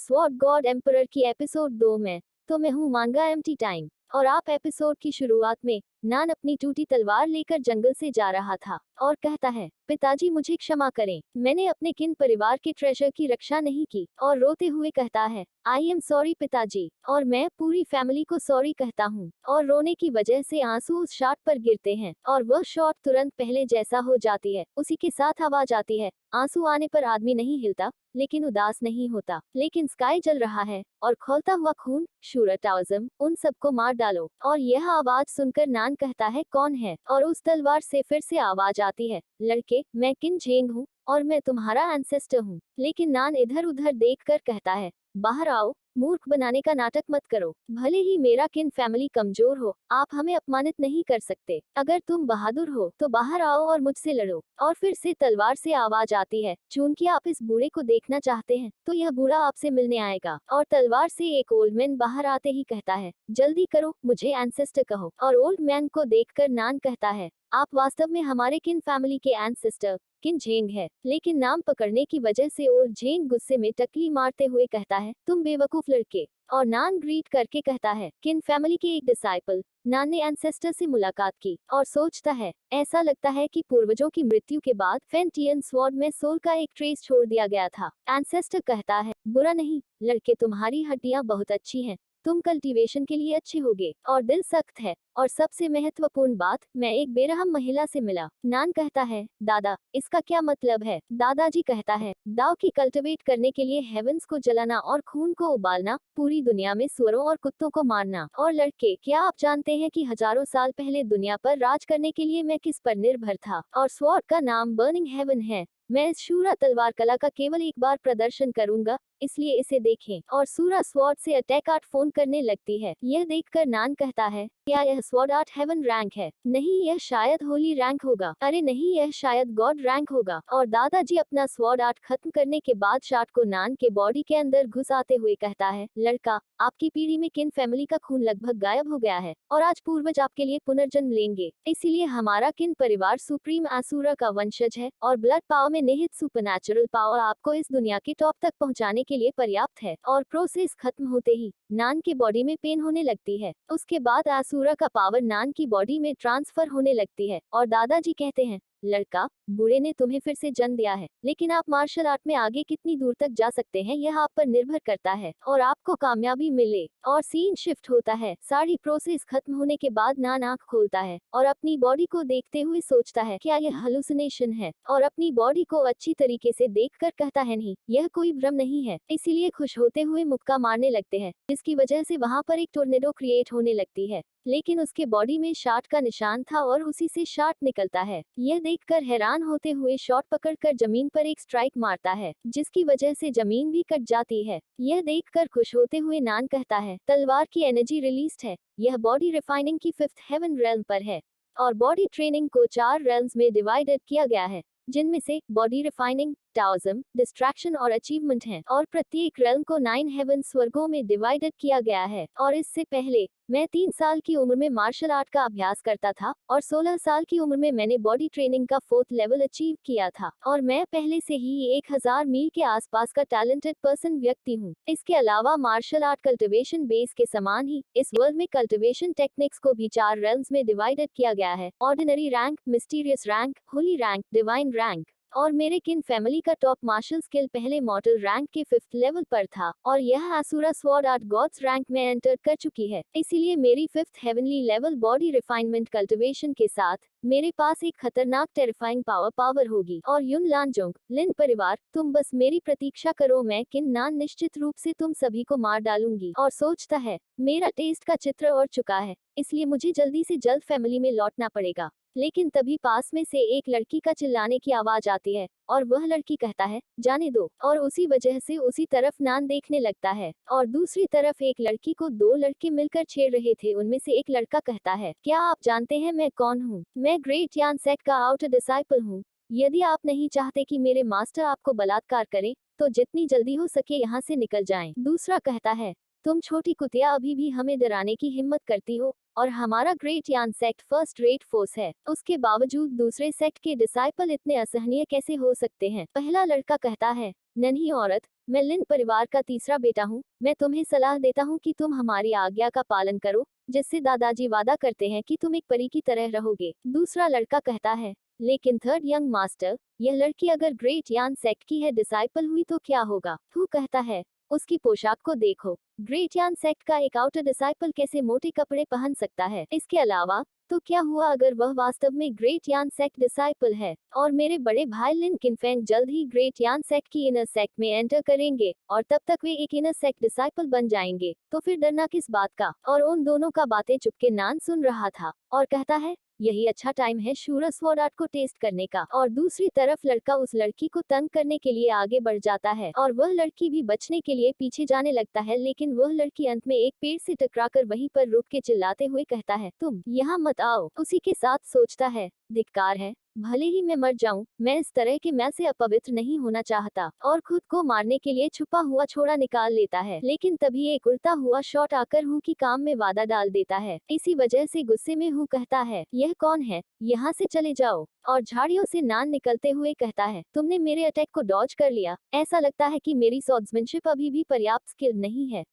Sword God emperor की episode 2 में। तो मैं हूँ मांगा एम्प्टी टाइम, और आप एपिसोड की शुरुआत में नान अपनी टूटी तलवार लेकर जंगल से जा रहा था और कहता है, पिताजी मुझे क्षमा करें, मैंने अपने किन परिवार के ट्रेजर की रक्षा नहीं की। और रोते हुए कहता है, आई एम सॉरी पिताजी, और मैं पूरी फैमिली को सॉरी कहता हूँ। और रोने की वजह से आंसू उस शॉट पर गिरते हैं और वह शॉट तुरंत पहले जैसा हो जाती है। उसी के साथ आवाज आती है, आंसू आने पर आदमी नहीं हिलता लेकिन उदास नहीं होता। लेकिन स्काई जल रहा है और खौलता हुआ खून, शूरताउज़म, उन सबको मार डालो। और यह आवाज सुनकर नान कहता है, कौन है? और उस तलवार से फिर से आवाज आती है, लड़के, मैं किन जेंग हूँ और मैं तुम्हारा एंसेस्टर हूँ। लेकिन नान इधर उधर देखकर कहता है, बाहर आओ, मूर्ख बनाने का नाटक मत करो। भले ही मेरा किन फैमिली कमजोर हो, आप हमें अपमानित नहीं कर सकते। अगर तुम बहादुर हो तो बाहर आओ और मुझसे लड़ो। और फिर से तलवार से आवाज आती है, चूंकि आप इस बूढ़े को देखना चाहते हैं तो यह बूढ़ा आपसे मिलने आएगा। और तलवार से एक ओल्ड मैन बाहर आते ही कहता है, जल्दी करो, मुझे एंसेस्टर कहो। और ओल्ड मैन को देखकर नान कहता है, आप वास्तव में हमारे किन फैमिली के एंसेस्टर किन झेंग है। लेकिन नाम पकड़ने की वजह से ओल्ड झेंग गुस्से में टकली मारते हुए कहता है, तुम बेवकूफ लड़के। और नान ग्रीट करके कहता है, किन फैमिली के एक डिसाइपल। नान ने एंसेस्टर से मुलाकात की और सोचता है, ऐसा लगता है कि पूर्वजों की मृत्यु के बाद फेंटियन स्वॉर्ड में सोल का एक ट्रेस छोड़ दिया गया था। एंसेस्टर कहता है, बुरा नहीं लड़के, तुम्हारी हड्डियां बहुत अच्छी हैं, तुम कल्टीवेशन के लिए अच्छे होगे और दिल सख्त है। और सबसे महत्वपूर्ण बात, मैं एक बेरहम महिला से मिला। नान कहता है, दादा, इसका क्या मतलब है? दादाजी कहता है, दाव की कल्टिवेट करने के लिए हेवंस को जलाना और खून को उबालना, पूरी दुनिया में सुअरों और कुत्तों को मारना। और लड़के, क्या आप जानते हैं कि हजारों साल पहले दुनिया पर राज करने के लिए मैं किस पर निर्भर था? और स्वॉर्ड का नाम बर्निंग हेवन है। मैं इस शूरा तलवार कला का केवल एक बार प्रदर्शन करूंगा, इसलिए इसे देखें। और सूरा स्वॉर्ड से अटैक आर्ट फोन करने लगती है। यह देखकर नान कहता है, क्या यह स्वॉर्ड आर्ट हेवन रैंक है? नहीं, यह शायद होली रैंक होगा। अरे नहीं, यह शायद गॉड रैंक होगा। और दादाजी अपना स्वॉर्ड आर्ट खत्म करने के बाद शार्ट को नान के बॉडी के अंदर घुसाते हुए कहता है, लड़का, आपकी पीढ़ी में किन फैमिली का खून लगभग गायब हो गया है और आज पूर्वज आपके लिए पुनर्जन्म लेंगे। इसीलिए हमारा किन परिवार सुप्रीम आसुरा का वंशज है और ब्लड पावर में निहित सुपरनैचुरल पावर आपको इस दुनिया के टॉप तक पहुंचाने के लिए पर्याप्त है। और प्रोसेस खत्म होते ही नान की बॉडी में पेन होने लगती है। उसके बाद आसुरा का पावर नान की बॉडी में ट्रांसफर होने लगती है। और दादाजी कहते हैं, लड़का, बूढ़े ने तुम्हें फिर से जन्म दिया है, लेकिन आप मार्शल आर्ट में आगे कितनी दूर तक जा सकते हैं यह आप पर निर्भर करता है और आपको कामयाबी मिले। और सीन शिफ्ट होता है। सारी प्रोसेस खत्म होने के बाद नान आंख खोलता है और अपनी बॉडी को देखते हुए सोचता है, क्या यह हेलुसिनेशन है? और अपनी बॉडी को अच्छी तरीके से देखकर कहता है, नहीं, यह कोई भ्रम नहीं है। इसीलिए खुश होते हुए मुक्का मारने लगते हैं, जिसकी वजह से वहां पर एक टोर्नेडो क्रिएट होने लगती है। लेकिन उसके बॉडी में शॉट का निशान था और उसी से शॉट निकलता है। यह देखकर हैरान होते हुए शॉट पकड़कर जमीन पर एक स्ट्राइक मारता है, जिसकी वजह से जमीन भी कट जाती है। यह देखकर खुश होते हुए नान कहता है, तलवार की एनर्जी रिलीज्ड है। यह बॉडी रिफाइनिंग की 5th हेवन रेल्म पर है और बॉडी ट्रेनिंग को 4 रेल्म्स में डिवाइडेड किया गया है, जिनमें से बॉडी रिफाइनिंग, टाओज़म, डिस्ट्रैक्शन और अचीवमेंट हैं। और प्रत्येक रेल्म को 9 हेवन स्वर्गों में डिवाइडेड किया गया है। और इससे पहले मैं 3 साल की उम्र में मार्शल आर्ट का अभ्यास करता था और 16 साल की उम्र में मैंने बॉडी ट्रेनिंग का 4th लेवल अचीव किया था। और मैं पहले से ही 1000 मील के आसपास का टैलेंटेड पर्सन व्यक्ति हूँ। इसके अलावा मार्शल आर्ट कल्टिवेशन बेस के समान ही इस वर्ल्ड में कल्टिवेशन टेक्निक्स को भी 4 रेल्म्स में डिवाइडेड किया गया है, ordinary rank, mysterious rank, Holi rank, divine rank. और मेरे किन फैमिली का टॉप मार्शल स्किल पहले मॉर्टल रैंक के 5th लेवल पर था और यह Asura sword art gods rank में एंटर कर चुकी है। इसीलिए मेरी 5th heavenly level body refinement cultivation के साथ मेरे पास एक खतरनाक टेरिफाइंग पावर होगी। और युन लानजोंग, लिन परिवार, तुम बस मेरी प्रतीक्षा करो, मैं किन नान निश्चित रूप से तुम सभी को मार डालूंगी। और सोचता है, मेरा टेस्ट का चित्र और चुका है, इसलिए मुझे जल्दी से जल्द फैमिली में लौटना पड़ेगा। लेकिन तभी पास में से एक लड़की का चिल्लाने की आवाज आती है और वह लड़की कहता है, जाने दो। और उसी वजह से उसी तरफ नान देखने लगता है और दूसरी तरफ एक लड़की को 2 लड़के मिलकर छेड़ रहे थे। उनमें से एक लड़का कहता है, क्या आप जानते हैं मैं कौन हूँ? मैं ग्रेट यान सेट का आउटर डिसाइपल हूँ। यदि आप नहीं चाहते कि मेरे मास्टर आपको बलात्कार करें तो जितनी जल्दी हो सके यहाँ से निकल जाएं। दूसरा कहता है, तुम छोटी कुतिया अभी भी हमें डराने की हिम्मत करती हो और हमारा ग्रेट यान सेक्ट फर्स्ट रेट फोर्स है, उसके बावजूद दूसरे सेक्ट के डिसाइपल इतने असहनीय कैसे हो सकते हैं? पहला लड़का कहता है, नन्ही औरत, मैं लिन परिवार का तीसरा बेटा हूँ। मैं तुम्हें सलाह देता हूँ कि तुम हमारी आज्ञा का पालन करो, जिससे दादाजी वादा करते हैं कि तुम एक परी की तरह रहोगे। दूसरा लड़का कहता है, लेकिन थर्ड यंग मास्टर, यह लड़की अगर ग्रेट यान सेक्ट की है डिसाइपल हुई तो क्या होगा? हु कहता है, उसकी पोशाक को देखो। ग्रेट यान सेक्ट का एक आउटर डिसाइपल कैसे मोटे कपड़े पहन सकता है? इसके अलावा तो क्या हुआ अगर वह वास्तव में ग्रेट यान सेक्ट डिसाइपल है? और मेरे बड़े भाई लिन किनफेंग जल्द ही ग्रेट यान सेक्ट की इनर सेक्ट में एंटर करेंगे और तब तक वे एक इनर सेक्ट डिसाइपल बन जाएंगे, तो फिर डरना किस बात का? और उन दोनों का बातें चुपके नान सुन रहा था और कहता है, यही अच्छा टाइम है शूरा स्वॉर्ड आर्ट को टेस्ट करने का। और दूसरी तरफ लड़का उस लड़की को तंग करने के लिए आगे बढ़ जाता है और वह लड़की भी बचने के लिए पीछे जाने लगता है, लेकिन वह लड़की अंत में एक पेड़ से टकराकर वहीं पर रुक के चिल्लाते हुए कहता है, तुम यहाँ मत आओ। उसी के साथ सोचता है, धिक्कार है, भले ही मैं मर जाऊं, मैं इस तरह के मैं से अपवित्र नहीं होना चाहता। और खुद को मारने के लिए छुपा हुआ छोड़ा निकाल लेता है, लेकिन तभी एक उड़ता हुआ शॉट आकर हु की काम में वादा डाल देता है। इसी वजह से गुस्से में हु कहता है, यह कौन है, यहाँ से चले जाओ। और झाड़ियों से नान निकलते हुए कहता है, तुमने मेरे अटैक को डॉज कर लिया। ऐसा लगता है कि मेरी स्वॉर्ड्समैनशिप अभी भी पर्याप्त स्किल नहीं है।